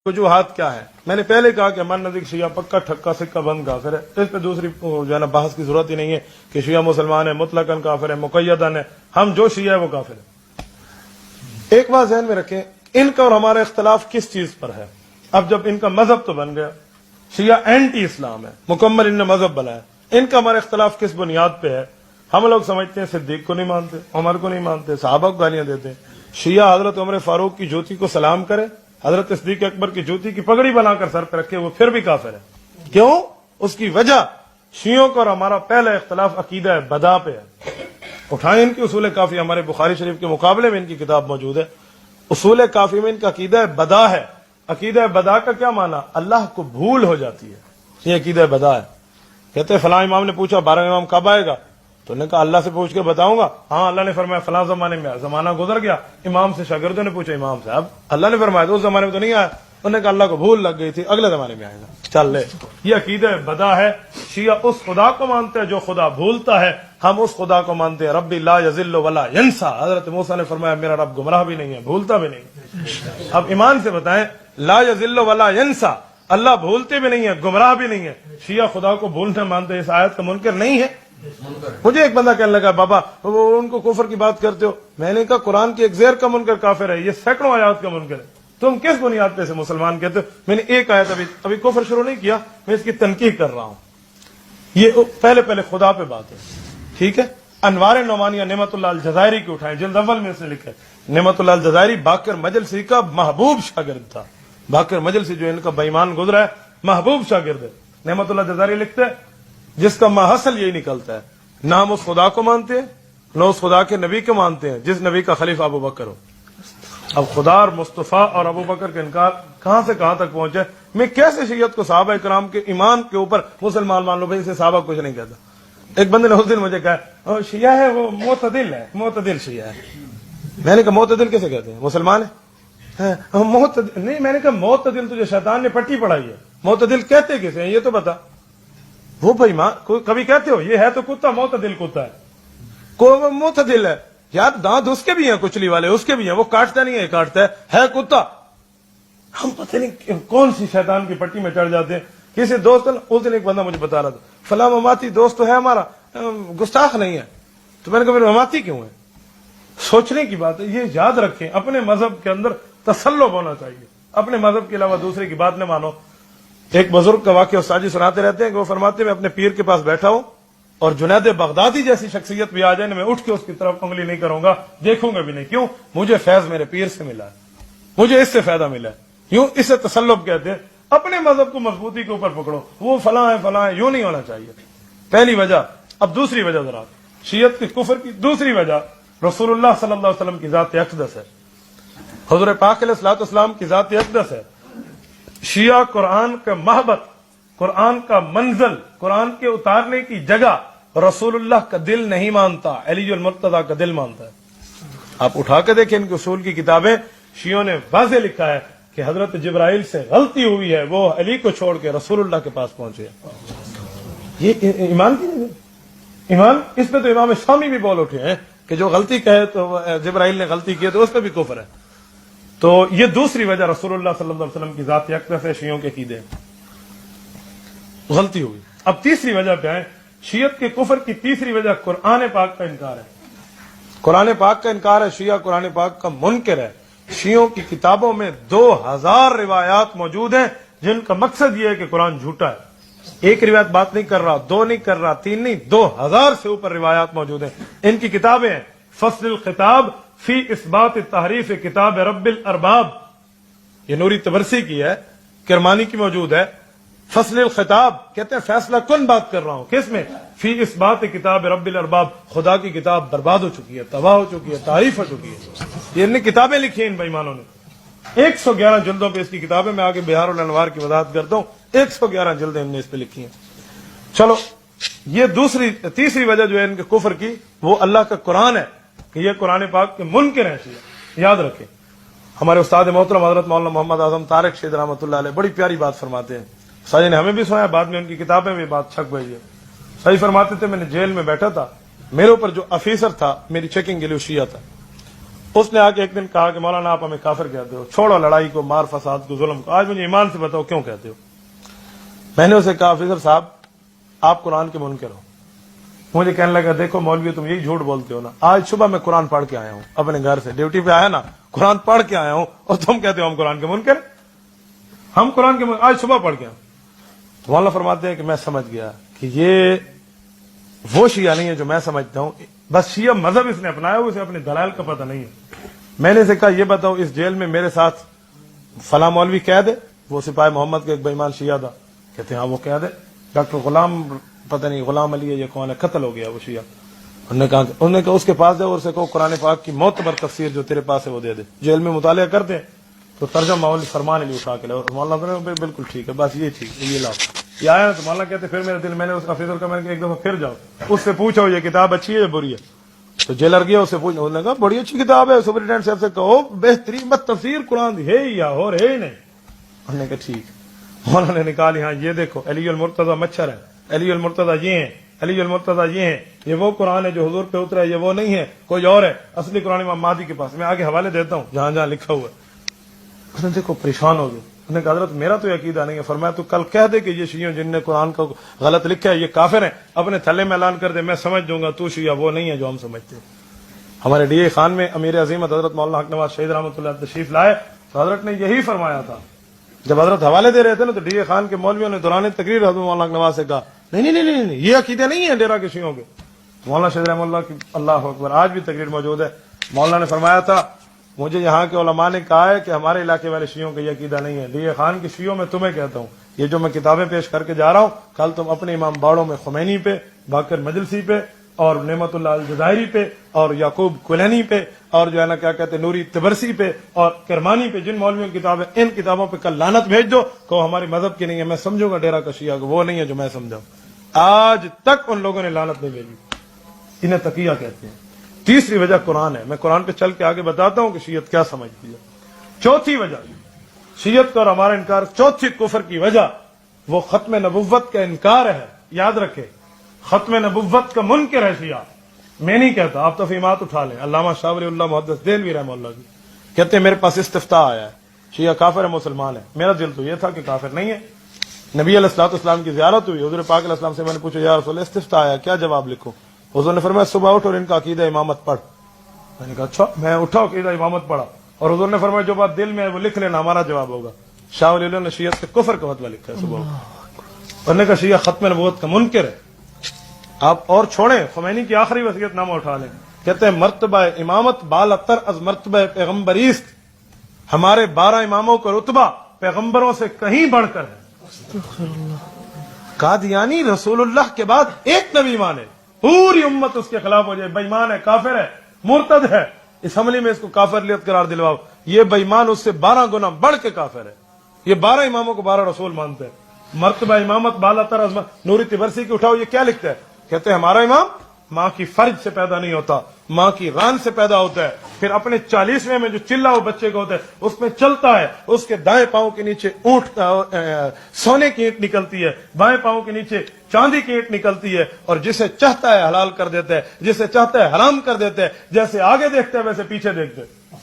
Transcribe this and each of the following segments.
وجوہات کیا ہے؟ میں نے پہلے کہا کہ ہمارے نزدیک شیعہ پکا ٹھکا سکہ بند کافر ہے، اس پہ دوسری جو ہے نا بحث کی ضرورت ہی نہیں ہے کہ شیعہ مسلمان ہے، مطلقاً کافر ہے، مقیداً ہے، ہم جو شیعہ ہے وہ کافر ہے۔ ایک بات ذہن میں رکھیں، ان کا اور ہمارا اختلاف کس چیز پر ہے؟ اب جب ان کا مذہب تو بن گیا، شیعہ اینٹی اسلام ہے، مکمل ان نے مذہب بنایا، ان کا ہمارا اختلاف کس بنیاد پہ ہے؟ ہم لوگ سمجھتے ہیں صدیق کو نہیں مانتے، عمر کو نہیں مانتے، صحابہ کو گالیاں دیتے ہیں۔ شیعہ حضرت عمر فاروق کی جوتی کو سلام کرے، حضرت صدیق اکبر کی جوتی کی پگڑی بنا کر سر پہ رکھے، وہ پھر بھی کافر ہے۔ کیوں؟ اس کی وجہ شیعوں کا اور ہمارا پہلا اختلاف عقیدہ بدا پہ ہے۔ اٹھائیں ان کی اصول کافی، ہمارے بخاری شریف کے مقابلے میں ان کی کتاب موجود ہے، اصول کافی میں ان کا عقیدہ بدا ہے۔ عقیدہ بدا کا کیا معنی؟ اللہ کو بھول ہو جاتی ہے، یہ عقیدہ بدا ہے۔ کہتے ہیں فلاں امام نے پوچھا 12واں امام کب آئے گا، تو انہوں نے کہا اللہ سے پوچھ کے بتاؤں گا۔ ہاں اللہ نے فرمایا فلاں زمانے میں آیا، زمانہ گزر گیا، امام سے شاگردوں نے پوچھا امام صاحب اللہ نے فرمایا تو اس زمانے میں تو نہیں آیا، انہوں نے کہا اللہ کو بھول لگ گئی تھی، اگلے زمانے میں آئے گا، چل لے۔ یہ عقیدہ بدا ہے۔ شیعہ اس خدا کو مانتے ہیں جو خدا بھولتا ہے، ہم اس خدا کو مانتے ہیں ربی لا یضل ولا ینسا۔ حضرت موسیٰ نے فرمایا میرا رب گمراہ بھی نہیں ہے، بھولتا بھی نہیں۔ اب ایمان سے بتائیں، لا یضل ولا ینسا، اللہ بھولتے بھی نہیں ہے، گمراہ بھی نہیں ہے، شیعہ خدا کو بھولنا مانتے ہیں، اس آیت کا منکر نہیں ہے۔ مجھے ایک بندہ کہنے لگا بابا وہ ان کو کفر کی بات کرتے ہو، میں نے کہا قرآن کی ایک زیر کا منکر کافر ہے، یہ سینکڑوں آیات کا منکر ہے، تم کس بنیاد پہ سے مسلمان کہتے ہو؟ میں نے ایک آیت ابھی کفر شروع نہیں کیا، میں اس کی تنقید کر رہا ہوں۔ یہ پہلے خدا پہ بات ہے، ٹھیک ہے۔ انوار نعمانیہ نعمت اللہ الجزائری کی اٹھائیں، جلد اول میں اس نے لکھا ہے، نعمت اللہ الجزائری باقر مجلسی کا محبوب شاگرد تھا۔ باقر مجلسی جو ان کا بےمان گزرا ہے، محبوب شاگرد ہے۔ نعمت اللہ الجزائری لکھتے ہیں جس کا ماحصل یہی نکلتا ہے، نہ ہم اس خدا کو مانتے ہیں نہ اس خدا کے نبی کو مانتے ہیں جس نبی کا خلیفہ ابو بکر ہو۔ اب خدا اور مصطفیٰ اور ابو بکر کا انکار کہاں سے کہاں تک پہنچے؟ میں کیسے شیعت کو صحابہ کرام کے ایمان کے اوپر مسلمان مان لو؟ بھائی اسے صحابہ کچھ نہیں کہتا۔ ایک بندے نے اس دن مجھے کہا شیعہ ہے وہ معتدل ہے، معتدل شیعہ ہے۔ میں نے کہا معتدل کیسے کہتے ہیں؟ مسلمان ہے؟ معتدل نہیں، میں نے کہا معتدل تجھے شیطان نے پٹی پڑھائی ہے، معتدل کہتے کسے ہیں یہ تو بتا۔ وہ بھائی ماں کبھی کہتے ہو یہ ہے تو کتا، معتدل کتا ہے، کوئی معتدل ہے یار، دانت اس کے بھی ہیں کچلی والے، اس کے بھی ہیں، وہ کاٹتا نہیں ہے، کاٹتا ہے کتا۔ ہم پتہ نہیں کون سی شیطان کی پٹی میں چڑھ جاتے ہیں۔ کسی دوست اس دن ایک بندہ مجھے بتا رہا تھا فلاں مماتی دوست تو ہے ہمارا، گستاخ نہیں ہے، تو میں نے کہا پھر مماتی کیوں ہے؟ سوچنے کی بات ہے، یہ یاد رکھیں اپنے مذہب کے اندر تسلب ہونا چاہیے، اپنے مذہب کے علاوہ دوسرے کی بات نہ مانو۔ ایک بزرگ کا واقعہ استاد جی سناتے رہتے ہیں کہ وہ فرماتے ہیں میں اپنے پیر کے پاس بیٹھا ہوں اور جنید بغدادی جیسی شخصیت بھی آ جائے نا، میں اٹھ کے اس کی طرف انگلی نہیں کروں گا، دیکھوں گا بھی نہیں۔ کیوں؟ مجھے فیض میرے پیر سے ملا ہے، مجھے اس سے فائدہ ملا ہے۔ یوں اسے تسلب کہتے ہیں۔ اپنے مذہب کو مضبوطی کے اوپر پکڑو، وہ فلاں ہے یوں نہیں ہونا چاہیے۔ پہلی وجہ۔ اب دوسری وجہ ذرا، شیعت کے کفر کی دوسری وجہ رسول اللہ صلی اللہ علیہ وسلم کی ذات اقدس ہے، حضور پاک علیہ الصلوۃ والسلام کی ذات اقدس ہے۔ شیعہ قرآن کا محبت، قرآن کا منزل، قرآن کے اتارنے کی جگہ رسول اللہ کا دل نہیں مانتا، علی المرتضیٰ کا دل مانتا ہے۔ آپ اٹھا کے دیکھیں ان کے اصول کی کتابیں، شیعوں نے واضح لکھا ہے کہ حضرت جبرائیل سے غلطی ہوئی ہے، وہ علی کو چھوڑ کے رسول اللہ کے پاس پہنچے۔ یہ ایمان کی نہیں، ایمان اس پہ تو امام شامی بھی بول اٹھے ہیں کہ جو غلطی کہے تو جبرائیل نے غلطی کی تو اس پہ بھی کفر ہے۔ تو یہ دوسری وجہ رسول اللہ صلی اللہ علیہ وسلم کی ذات اقدس ہے، شیعوں کے عقیدے غلطی ہوئی۔ اب تیسری وجہ پہ آئے، شیعت کے کفر کی تیسری وجہ قرآن پاک کا انکار ہے۔ قرآن پاک کا انکار ہے، شیعہ قرآن پاک کا منکر ہے۔ شیعوں کی کتابوں میں 2000 روایات موجود ہیں جن کا مقصد یہ ہے کہ قرآن جھوٹا ہے۔ ایک روایت بات نہیں کر رہا، دو نہیں کر رہا، تین نہیں، 2000 سے اوپر روایات موجود ہیں۔ ان کی کتابیں ہیں فصل الخطاب فی اثبات تحریف کتاب رب الارباب، یہ نوری تبرسی کی ہے، کرمانی کی موجود ہے۔ فصل الخطاب کہتے ہیں فیصلہ کن بات کر رہا ہوں، کس میں؟ فی اثبات کتاب رب الارباب، خدا کی کتاب برباد ہو چکی ہے، تباہ ہو چکی ہے، تعریف ہو چکی ہے۔ یہ انہیں کتابیں لکھی ہیں ان بےایمانوں نے، 111 جلدوں پہ اس کی کتابیں، میں آگے بہار الانوار کی وضاحت کرتا ہوں، 111 جلدیں ہم نے اس پہ لکھی ہیں۔ چلو یہ تیسری وجہ جو ہے ان کے کفر کی، وہ اللہ کا قرآن ہے کہ یہ قرآن پاک کے منکر ہیں شیعہ۔ یاد رکھیں ہمارے استاد محترم حضرت مولانا محمد اعظم طارق شہید رحمۃ اللہ علیہ بڑی پیاری بات فرماتے ہیں، ساجد نے ہمیں بھی سنایا، بعد میں ان کی کتابیں بھی بات چھک گئی ہے۔ صحیح فرماتے تھے میں نے جیل میں بیٹھا تھا، میرے اوپر جو آفیسر تھا میری چیکنگ کے لیے شیعہ تھا، اس نے آ کے ایک دن کہا کہ مولانا آپ ہمیں کافر کہتے ہو، چھوڑو لڑائی کو، مار فساد کو، ظلم کو، آج مجھے ایمان سے بتاؤ کیوں کہتے ہو؟ میں نے اسے کہا آفیسر صاحب آپ قرآن کے منکر ہو۔ مجھے کہنے لگا دیکھو مولوی تم یہی جھوٹ بولتے ہو نا، آج صبح میں قرآن پڑھ کے آیا ہوں اپنے گھر سے، ڈیوٹی پہ آیا نا قرآن پڑھ کے آیا ہوں، اور تم کہتے ہو ہم قرآن کے منکر، ہم قرآن کے منکر آج صبح پڑھ کے آئے۔ تو مولانا فرماتے ہیں کہ میں سمجھ گیا کہ یہ وہ شیعہ نہیں ہے جو میں سمجھتا ہوں، بس شیعہ مذہب اس نے اپنایا، اسے اپنے دلائل کا پتہ نہیں ہے۔ میں نے اسے کہا یہ بتاؤ اس جیل میں میرے ساتھ فلاں مولوی قید ہے، وہ سپاہی محمد کا ایک بے ایمان شیعہ تھا، کہتے ہیں ہاں وہ قید ہے، ڈاکٹر غلام پتہ نہیں غلام علی ہے یہ کون ہے، قتل ہو گیا وہ شیعہ۔ انہوں نے کہا اس کے پاس جاؤ اور اسے کہو قرآن پاک کی معتبر تفسیر جو تیرے پاس ہے وہ دے دے، جیل میں مطالعہ کرتے ہیں تو ترجمہ مولوی فرمان علی اٹھا کے لاؤ، مولانا بالکل ٹھیک ہے بس یہ ٹھیک ہے یہ لاؤ، یہ آیا نا تو مولانا کہتے پھر میرے دل میں نے اس آفیسر کا میں نے کہا ایک دفعہ پھر جاؤ اس سے پوچھو یہ کتاب اچھی ہے یا بری ہے، تو جیلر گیا اس سے پوچھا، انہوں نے کہا بڑی اچھی کتاب ہے، سپرنٹینڈنٹ صاحب سے کہو بہترین بس تفسیر قرآن ہے یا اور ہے ہی نہیں، انہوں نے کہا ٹھیک، مولانا نے نکالی ہاں یہ دیکھو علی المرتضی مچھر ہے، علی المرتضی یہ ہیں، علی المرتضی یہ ہیں، یہ وہ قرآن ہے جو حضور پہ اترا ہے، یہ وہ نہیں ہے کوئی اور ہے، اصلی قرآن امام مہدی کے پاس، میں آگے حوالے دیتا ہوں جہاں جہاں لکھا ہوا ہے۔ اس نے دیکھو پریشان ہو گئے، انہوں نے کہا حضرت میرا تو عقیدہ نہیں ہے، فرمایا تو کل کہہ دے کہ یہ شیعہ جن نے قرآن کو غلط لکھا ہے یہ کافر ہیں، اپنے تھلے میں اعلان کر دے، میں سمجھ دوں گا تو شیعہ وہ نہیں ہے جو ہم سمجھتے ہیں۔ ہمارے ڈی اے خان میں امیر عظیمت حضرت مولانا حق نواز شہید رحمۃ اللہ تشریف لائے تو حضرت نے یہی فرمایا تھا، جب حضرت حوالے دے رہے تھے نا تو ڈی اے خان کے مولویوں نے دوران تقریر حضرت مولانا حق نواز سے کہا نہیں نہیں نہیں نہیں یہ عقیدے نہیں ہے ڈیرا کے شیعوں کے۔ مولانا شہید رحمۃ اللہ کی اللہ اکبر آج بھی تقریر موجود ہے، مولانا نے فرمایا تھا مجھے یہاں کے علماء نے کہا ہے کہ ہمارے علاقے والے شیعوں کا یہ عقیدہ نہیں ہے، ڈی اے خان کے شیعوں میں تمہیں کہتا ہوں یہ جو میں کتابیں پیش کر کے جا رہا ہوں کل تم اپنے امام باڑوں میں خمینی پہ، باقر مجلسی پہ اور نعمت اللہ الجزائری پہ اور یعقوب کلینی پہ اور جو ہے نا کیا کہتے ہیں نوری تبرسی پہ اور کرمانی پہ، جن مولویوں کی کتابیں ان کتابوں پہ کل لعنت بھیج دو کہ ہمارے مذہب کی نہیں ہے، میں سمجھوں گا ڈیرا کا شیعہ وہ نہیں ہے جو میں سمجھا۔ آج تک ان لوگوں نے لعنت نہیں بھیجی، انہیں تقیہ کہتے ہیں۔ تیسری وجہ قرآن ہے، میں قرآن پہ چل کے آگے بتاتا ہوں کہ شیعت کیا سمجھتی ہے۔ چوتھی وجہ شیعت کا اور ہمارا انکار، چوتھی کفر کی وجہ وہ ختم نبوت کا انکار ہے۔ یاد رکھے ختم نبوت کا منکر ہے شیعہ، میں نہیں کہتا، آپ تفہیمات اٹھا لیں، علامہ شاہ ولی اللہ محدث دہلوی رحمہ اللہ کی کہتے ہیں میرے پاس استفتاء آیا ہے شیعہ کافر ہے مسلمان ہے، میرا دل تو یہ تھا کہ کافر نہیں ہے۔ نبی علیہ الصلوۃ والسلام کی زیارت ہوئی، حضور پاک علیہ السلام سے میں نے پوچھا یا رسول اللہ استفتاء آیا کیا جواب لکھوں؟ حضور نے فرمایا صبح اٹھ اور ان کا عقیدہ امامت پڑھ۔ میں نے کہا اچھا، میں اٹھا عقیدہ امامت پڑھا اور حضور نے فرمایا جو بات دل میں ہے وہ لکھ لینا ہمارا جواب ہوگا۔ شاہ ولی اللہ نے شیعت کے کفر کا فتویٰ لکھا ہے صبح، انہوں نے کہا شیعہ ختم نبوت کا منکر ہے۔ آپ اور چھوڑیں خمینی کی آخری وصیت نامہ اٹھا لیں، کہتے ہیں مرتبہ امامت بالاتر از مرتبہ پیغمبری است، ہمارے 12 اماموں کا رتبہ پیغمبروں سے کہیں بڑھ کر ہے۔ قادیانی رسول اللہ کے بعد ایک نبی مانے، پوری امت اس کے خلاف ہو جائے، بے ایمان ہے، کافر ہے، مرتد ہے، اسمبلی میں اس کو کافریت قرار دلواؤ، یہ بے ایمان اس سے 12 گنا بڑھ کے کافر ہے۔ یہ 12 اماموں کو 12 رسول مانتے ہیں۔ مرتبہ امامت بالاتر از نوری تبرسی کی اٹھاؤ، یہ کیا لکھتا ہے؟ کہتے ہیں ہمارا امام ماں کی فرج سے پیدا نہیں ہوتا، ماں کی ران سے پیدا ہوتا ہے، پھر اپنے 40ویں میں جو چلا وہ بچے کا ہوتا ہے اس میں چلتا ہے، اس کے دائیں پاؤں کے نیچے اونٹ سونے کی اینٹ نکلتی ہے، بائیں پاؤں کے نیچے چاندی کی اینٹ نکلتی ہے، اور جسے چاہتا ہے حلال کر دیتا ہے، جسے چاہتا ہے حرام کر دیتا ہے، جیسے آگے دیکھتا ہے ویسے پیچھے دیکھتے ہے۔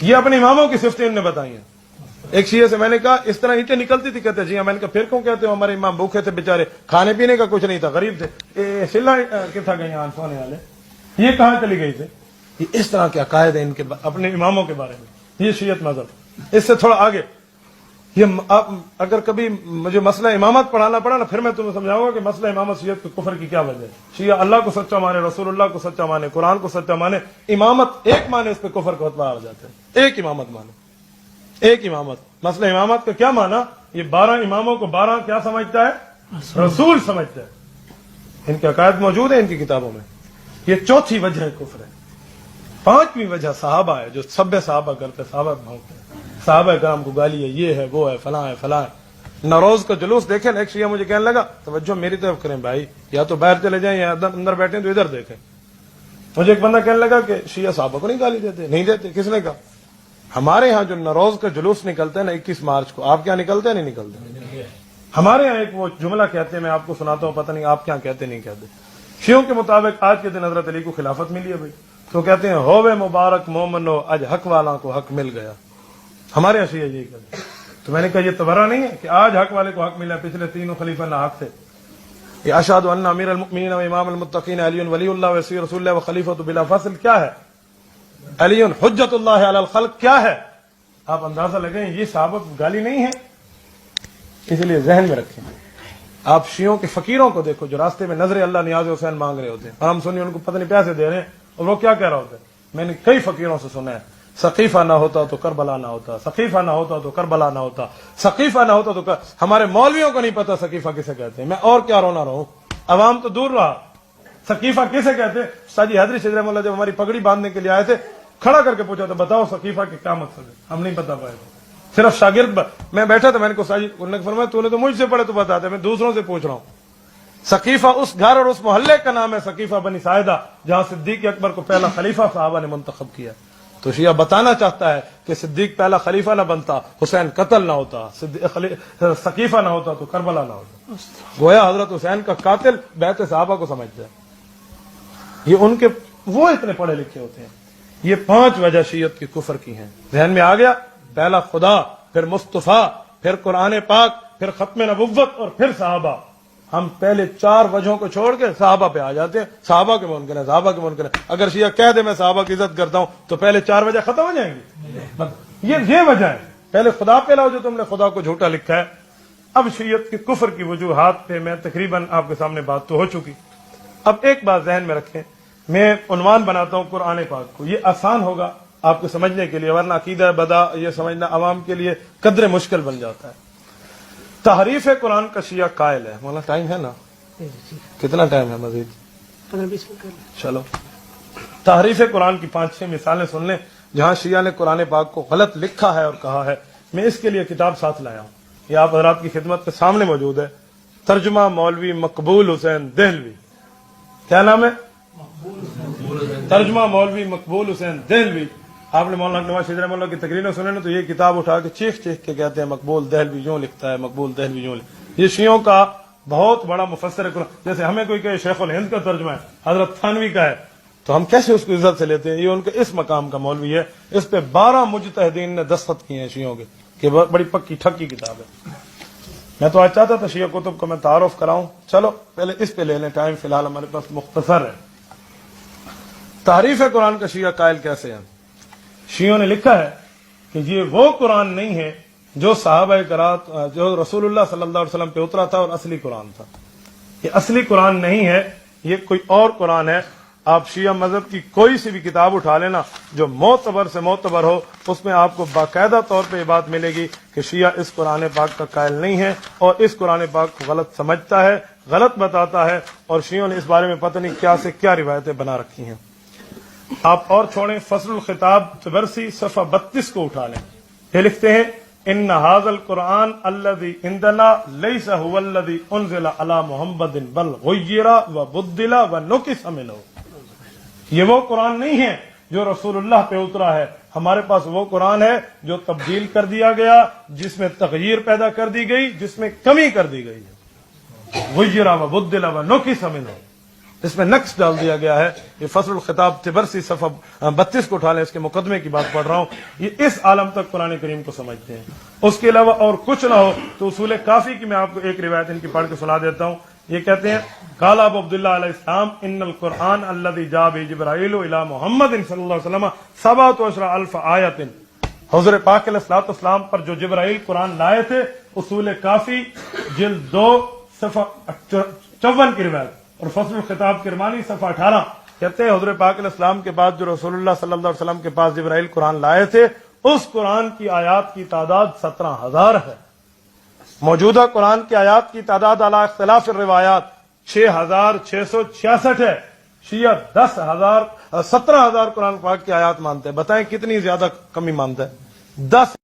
یہ اپنے اماموں کی صفتیں ان نے بتائی ہیں۔ ایک شیعہ سے میں نے کہا اس طرح اینٹیں نکلتی تھی، کہتے جی ہاں، میں نے کہا پھر کیوں کہتے ہو ہمارے امام بھوکے تھے بیچارے، کھانے پینے کا کچھ نہیں تھا، غریب تھے، سلا کتنا گئی سونے والے، یہ کہاں چلی گئی تھے؟ یہ اس طرح کے عقائد ہیں ان کے اپنے اماموں کے بارے میں، یہ شیعت مذہب۔ اس سے تھوڑا آگے یہ اگر کبھی مجھے مسئلہ امامت پڑھانا پڑا نا پھر میں تمہیں سمجھاؤں گا کہ مسئلہ امامت شیعت کے کفر کی کیا وجہ ہے۔ شیعہ اللہ کو سچا مانے، رسول اللہ کو سچا مانے، قرآن کو سچا مانے، امامت ایک مانے اس پہ کفر کا فتویٰ آ جاتا ہے، ایک امامت مانے، ایک امامت۔ مسئلہ امامت کا کیا مانا؟ یہ 12 اماموں کو 12 کیا سمجھتا ہے؟ رسول سمجھتا ہے۔ ان کے عقائد موجود ہیں ان کی کتابوں میں۔ یہ چوتھی وجہ ہے کفر ہے۔ پانچویں وجہ صحابہ ہے، جو سب صحابہ کرتے، صحابہ بھونکتے ہیں، صحابہ کرام کو گالی ہے، یہ ہے وہ ہے فلاں ہے فلاں ہے۔ نوروز کا جلوس دیکھیں، ایک شیعہ مجھے کہنے لگا توجہ میری طرف کریں بھائی، یا تو باہر چلے جائیں یا اندر بیٹھیں تو ادھر دیکھیں۔ مجھے ایک بندہ کہنے لگا کہ شیعہ صحابہ کو نہیں گالی دیتے، نہیں دیتے۔ کس نے کہا؟ ہمارے ہاں جو نوروز کا جلوس نکلتا ہے نا 21 مارچ کو، آپ کیا نکلتے ہیں؟ نہیں نکلتے۔ ہمارے ہاں ایک وہ جملہ کہتے ہیں، میں آپ کو سناتا ہوں، پتہ نہیں آپ کیا کہتے نہیں کہتے۔ شیعوں کے مطابق آج کے دن حضرت علی کو خلافت ملی ہے بھائی، تو کہتے ہیں ہووے مبارک مومنو اج حق والا کو حق مل گیا. ہمارے یہاں شیعہ یہی کہتے ہیں. تو میں نے کہا یہ تبرہ نہیں ہے کہ آج حق والے کو حق ملا, پچھلے تینوں خلیفہ ناحق تھے. یہ اشہد ان امیر المؤمنین و امام المتقین علی ولی اللہ و رسول اللہ و خلیفۃ بلا فصل کیا ہے؟ علی حجت اللہ علی الخلق کیا ہے؟ آپ اندازہ لگیں یہ صحابہ گالی نہیں ہے, اس لیے ذہن میں رکھیں. آپ شیعوں کے فقیروں کو دیکھو جو راستے میں نظر اللہ نیاز حسین مانگ رہے ہوتے ہیں, اور ہم سنی ان کو پتہ نہیں پیسے دے رہے ہیں, اور وہ کیا کہہ رہے ہوتے ہیں. میں نے کئی فقیروں سے سنا ہے, ثقیفہ نہ ہوتا تو کربلا نہ ہوتا, ثقیفہ نہ ہوتا تو کربلا نہ ہوتا, ثقیفہ نہ ہوتا تو ہمارے مولویوں کو نہیں پتا ثقیفہ کسے کہتے ہیں. میں اور کیا رونا رہوں, عوام تو دور رہا. ثقیفہ کسے کہتے ہیں؟ ساجی حیدری شیخ رحمہ اللہ جب ہماری پگڑی باندھنے کے لیے آئے تھے, کھڑا کر کے پوچھا تھا بتاؤ ثقیفہ کے کیا مقصد ہے. ہم نہیں بتا پائے تھے, صرف شاگرد میں بیٹھا تھا. میں نے کو ساجی انہوں نے فرمایا تو نے تو مجھ سے پڑھے تو بتاتے, میں دوسروں سے پوچھ رہا ہوں. ثقیفہ اس گھر اور اس محلے کا نام ہے, ثقیفہ بنی ساعدہ, جہاں صدیق اکبر کو پہلا خلیفہ صحابہ نے منتخب کیا. تو شیعہ بتانا چاہتا ہے کہ صدیق پہلا خلیفہ نہ بنتا, حسین قتل نہ ہوتا, ثقیفہ نہ ہوتا تو کربلا نہ ہوتا. گویا حضرت حسین کا قاتل بیعت صحابہ کو سمجھتا ہے. یہ ان کے وہ اتنے پڑھے لکھے ہوتے ہیں. یہ 5 وجہ شیعت کی کفر کی ہیں. ذہن میں آ گیا؟ پہلا خدا, پھر مصطفیٰ, پھر قرآن پاک, پھر ختم نبوت, اور پھر صحابہ. ہم پہلے 4 وجہوں کو چھوڑ کے صحابہ پہ آ جاتے ہیں. صحابہ کے منکر ہیں, صحابہ کے منکر ہیں. اگر شیعہ کہہ دے میں صحابہ کی عزت کرتا ہوں تو پہلے 4 وجہ ختم ہو جائیں گی. یہ وجہ ہے. پہلے خدا پہ لاؤ جو تم نے خدا کو جھوٹا لکھا ہے. اب شیعت کے کفر کی وجوہات پہ میں تقریباً آپ کے سامنے بات تو ہو چکی. اب ایک بات ذہن میں رکھیں, میں عنوان بناتا ہوں قرآن پاک کو. یہ آسان ہوگا آپ کو سمجھنے کے لیے, ورنہ عقیدہ بدا یہ سمجھنا عوام کے لیے قدر مشکل بن جاتا ہے. تحریف قرآن کا شیعہ قائل ہے. مولانا ٹائم ہے نا؟ کتنا ٹائم ہے مزید؟ 15-20 منٹ. چلو, تحریف قرآن کی 5-6 مثالیں سن لیں جہاں شیعہ نے قرآن پاک کو غلط لکھا ہے اور کہا ہے. میں اس کے لیے کتاب ساتھ لایا ہوں, یہ آپ حضرات کی خدمت کے سامنے موجود ہے. ترجمہ مولوی مقبول حسین دہلوی. کیا نام ہے؟ ترجمہ مولوی مقبول حسین دہلوی. آپ نے مولانا نواز شریف رحمہ اللہ کی تقریریں سنے نا, تو یہ کتاب اٹھا کے چیخ چیخ کے کہتے ہیں مقبول دہلوی یوں لکھتا ہے, مقبول دہلوی یوں لکھتا ہے. یہ شیعوں کا بہت بڑا مفسر قرآن. جیسے ہمیں کوئی کہ شیخ الہند کا ترجمہ ہے, حضرت تھانوی کا ہے, تو ہم کیسے اس کو عزت سے لیتے ہیں؟ یہ ان کے اس مقام کا مولوی ہے. اس پہ 12 مجتہدین نے دستخط کیے ہیں شیعوں کے, کہ بڑی پکی ٹھکی کتاب ہے. میں تو آج چاہتا تھا شیعہ کتب کو میں تعارف کراؤں. چلو پہلے اس پہ لے لیں, ٹائم فی الحال ہمارے پاس مختصر ہے. تحریف قرآن کا شیعہ قائل کیسے ہیں؟ شیعوں نے لکھا ہے کہ یہ وہ قرآن نہیں ہے جو صحابہ کرام جو رسول اللہ صلی اللہ علیہ وسلم پہ اترا تھا اور اصلی قرآن تھا. یہ اصلی قرآن نہیں ہے, یہ کوئی اور قرآن ہے. آپ شیعہ مذہب کی کوئی سی بھی کتاب اٹھا لینا جو معتبر سے معتبر ہو, اس میں آپ کو باقاعدہ طور پہ یہ بات ملے گی کہ شیعہ اس قرآن پاک کا قائل نہیں ہے اور اس قرآن پاک کو غلط سمجھتا ہے, غلط بتاتا ہے. اور شیعوں نے اس بارے میں پتہ نہیں کیا سے کیا روایتیں بنا رکھی ہیں. آپ اور چھوڑیں, فصل الخطاب طبرسی صفحہ 32 کو اٹھا لیں. یہ لکھتے ہیں ان ھذا القرآن الذی عندنا لیس هو الذی انزل علی محمد بل غیر وبدل ونقص منہ. یہ وہ قرآن نہیں ہے جو رسول اللہ پہ اترا ہے, ہمارے پاس وہ قرآن ہے جو تبدیل کر دیا گیا, جس میں تغییر پیدا کر دی گئی, جس میں کمی کر دی گئی ہے. غیر وبدل ونقص منہ, اس میں نقص ڈال دیا گیا ہے. یہ فصل الخطاب طبرسی صفحہ 32 کو اٹھا لیں, اس کے مقدمے کی بات پڑھ رہا ہوں. یہ اس عالم تک قرآن کریم کو سمجھتے ہیں. اس کے علاوہ اور کچھ نہ ہو تو اصول کافی کی میں آپ کو ایک روایت ان کی پڑھ کے سنا دیتا ہوں. یہ کہتے ہیں قال ابو عبداللہ علیہ السلام ان القرآن الذی جاء به جبرائیل الی محمد صلی اللہ علیہ وسلم 17,000 آیۃ. حضور پاک علیہ الصلوۃ والسلام پر جو جبرائیل قرآن لائے تھے, اصول کافی جلد 2 صفحہ 54 کی روایت, اور فصل الخطاب کرمانی صفحہ 18 کہتے ہیں حضور پاک علیہ السلام کے بعد جو رسول اللہ صلی اللہ علیہ وسلم کے پاس جبرائیل قرآن لائے تھے, اس قرآن کی آیات کی تعداد 17,000 ہے. موجودہ قرآن کی آیات کی تعداد علی اختلاف الروایات 6,666 ہے. شیعہ 17,000 قرآن پاک کی آیات مانتے ہیں. بتائیں کتنی زیادہ کمی مانتے ہیں؟ 10